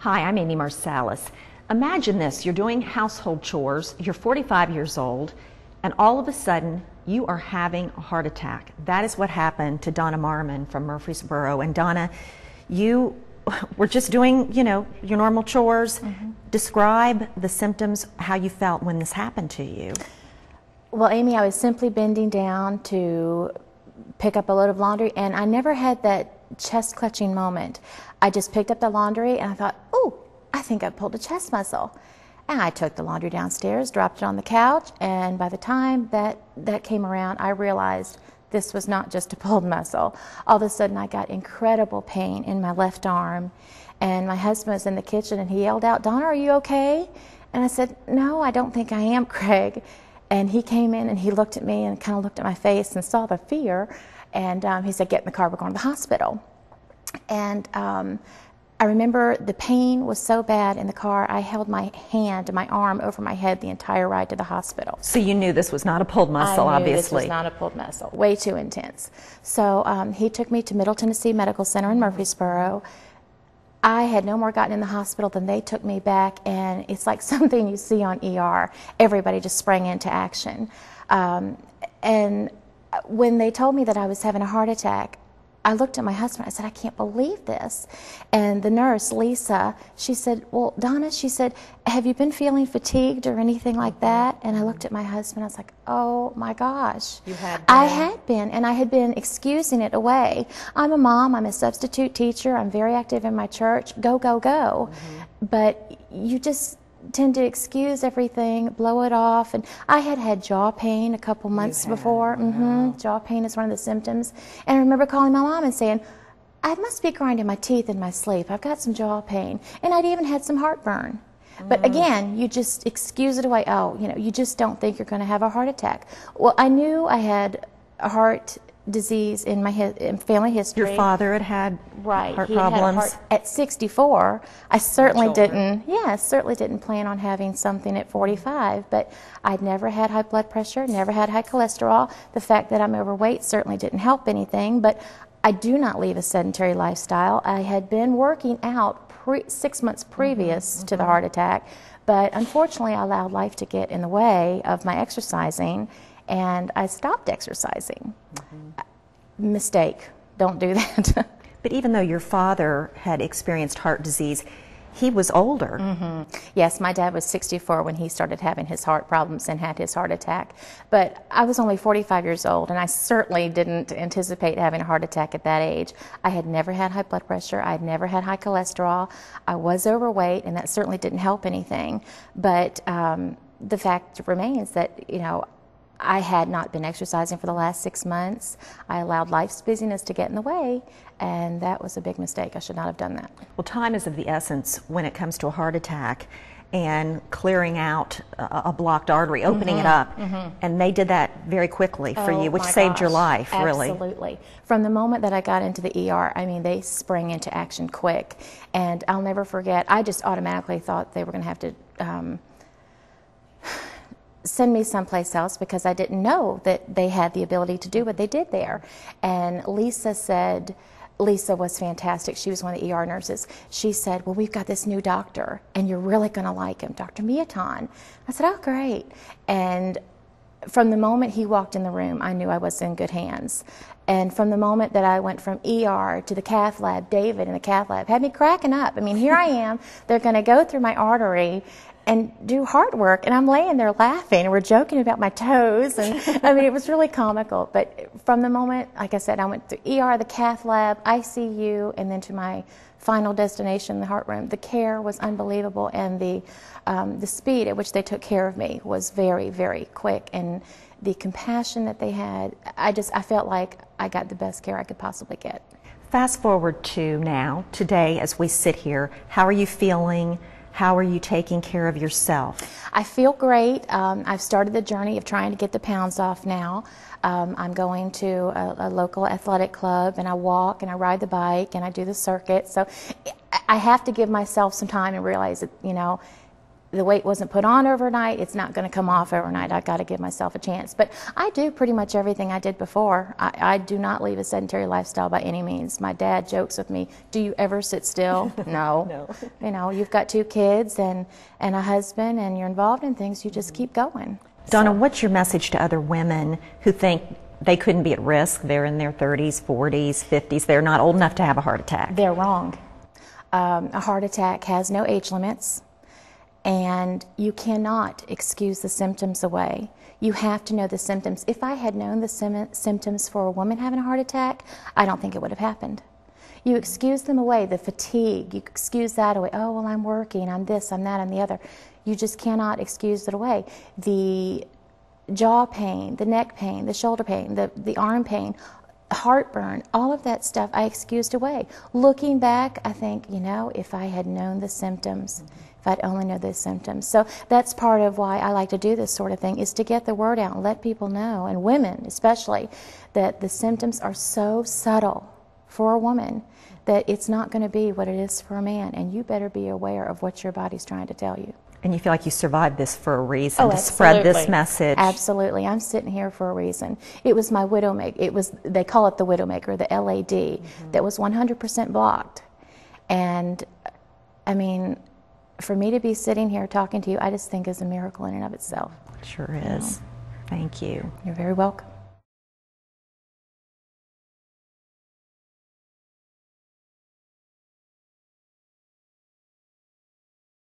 Hi, I'm Amy Marsalis. Imagine this, you're doing household chores, you're 45 years old, and all of a sudden you are having a heart attack. That is what happened to Donna Marmon from Murfreesboro. And Donna, you were just doing, your normal chores. Describe the symptoms, how you felt when this happened to you. Well, Amy, I was simply bending down to pick up a load of laundry, and I never had that chest clutching moment. I just picked up the laundry and I thought, oh, I think I pulled a chest muscle. And I took the laundry downstairs, dropped it on the couch, and by the time that came around, I realized this was not just a pulled muscle. All of a sudden, I got incredible pain in my left arm, and my husband was in the kitchen, and he yelled out, "Donna, are you okay?" And I said, "No, I don't think I am, Craig." And he came in, and he looked at me and kind of looked at my face and saw the fear, and he said, "Get in the car, we're going to the hospital." And I remember the pain was so bad in the car, I held my arm over my head the entire ride to the hospital. So you knew this was not a pulled muscle, I knew obviously. This was not a pulled muscle, way too intense. So he took me to Middle Tennessee Medical Center in Murfreesboro. I had no more gotten in the hospital than they took me back, and it's like something you see on ER. Everybody just sprang into action. And when they told me that I was having a heart attack, I looked at my husband, I said, "I can't believe this." And the nurse, Lisa, she said, "Well, Donna," she said, "have you been feeling fatigued or anything like that?" And I looked at my husband, I was like, oh my gosh. You had been. I had been, and I had been excusing it away. I'm a mom, I'm a substitute teacher, I'm very active in my church, go, go, go. But you just tend to excuse everything, blow it off. And I had had jaw pain a couple months before. Jaw pain is one of the symptoms. And I remember calling my mom and saying, "I must be grinding my teeth in my sleep. I've got some jaw pain." And I'd even had some heartburn. But again, you just excuse it away. Oh, you just don't think you're going to have a heart attack. Well, I knew I had a heart disease in my family history. Your father had heart he problems. Had a heart at 64. I certainly didn't plan on having something at 45, but I'd never had high blood pressure, never had high cholesterol. The fact that I'm overweight certainly didn't help anything, but I do not lead a sedentary lifestyle. I had been working out 6 months previous to the heart attack, but unfortunately I allowed life to get in the way of my exercising, and I stopped exercising. Mistake. Don't do that. But even though your father had experienced heart disease, he was older. Yes, my dad was 64 when he started having his heart problems and had his heart attack. But I was only 45 years old, and I certainly didn't anticipate having a heart attack at that age. I had never had high blood pressure. I had never had high cholesterol. I was overweight, and that certainly didn't help anything. But the fact remains that, I had not been exercising for the last 6 months. I allowed life's busyness to get in the way, and that was a big mistake. I should not have done that. Well, time is of the essence when it comes to a heart attack and clearing out a blocked artery, opening it up. And they did that very quickly for you, which saved your life, really. Absolutely. From the moment that I got into the ER, they sprang into action quick. And I'll never forget, I just automatically thought they were going to have to send me someplace else because I didn't know that they had the ability to do what they did there. And Lisa was fantastic. She was one of the ER nurses. She said, "Well, we've got this new doctor, and you're really going to like him, Dr. Miaton." I said, "Oh, great." And from the moment he walked in the room, I knew I was in good hands. And from the moment that I went from ER to the cath lab, David in the cath lab had me cracking up. Here I am. They're going to go through my artery and do heart work, and I'm laying there laughing, and we're joking about my toes, and it was really comical. But from the moment, like I said, I went through ER, the cath lab, ICU, and then to my final destination, the heart room. The care was unbelievable, and the speed at which they took care of me was very, very quick, and the compassion that they had, I felt like I got the best care I could possibly get. Fast forward to now, today, as we sit here, how are you feeling? How are you taking care of yourself? I feel great. I've started the journey of trying to get the pounds off now. I'm going to a local athletic club, and I walk and I ride the bike and I do the circuit. So I have to give myself some time and realize that, the weight wasn't put on overnight. It's not going to come off overnight. I got to give myself a chance. But I do pretty much everything I did before. I do not leave a sedentary lifestyle by any means. My dad jokes with me, do you ever sit still? No. No. You know, you've got 2 kids and a husband, and you're involved in things. You just keep going. Donna, what's your message to other women who think they couldn't be at risk? They're in their 30s, 40s, 50s. They're not old enough to have a heart attack. They're wrong. A heart attack has no age limits. And you cannot excuse the symptoms away. You have to know the symptoms. If I had known the symptoms for a woman having a heart attack, I don't think it would have happened. You excuse them away, the fatigue, you excuse that away. Oh, well, I'm working, I'm this, I'm that, I'm the other. You just cannot excuse it away. The jaw pain, the neck pain, the shoulder pain, the arm pain, heartburn, all of that stuff I excused away. Looking back, I think, you know, if I had known the symptoms, if I'd only known those symptoms. So that's part of why I like to do this sort of thing, is to get the word out and let people know, and women especially, that the symptoms are so subtle for a woman that it's not going to be what it is for a man, and you better be aware of what your body's trying to tell you. And you feel like you survived this for a reason, to absolutely. spread this message. Absolutely. I'm sitting here for a reason. It was my widowmaker. They call it the widowmaker, the LAD, that was 100% blocked. And I mean, for me to be sitting here talking to you, I just think is a miracle in and of itself. It sure is. Thank you. You're very welcome.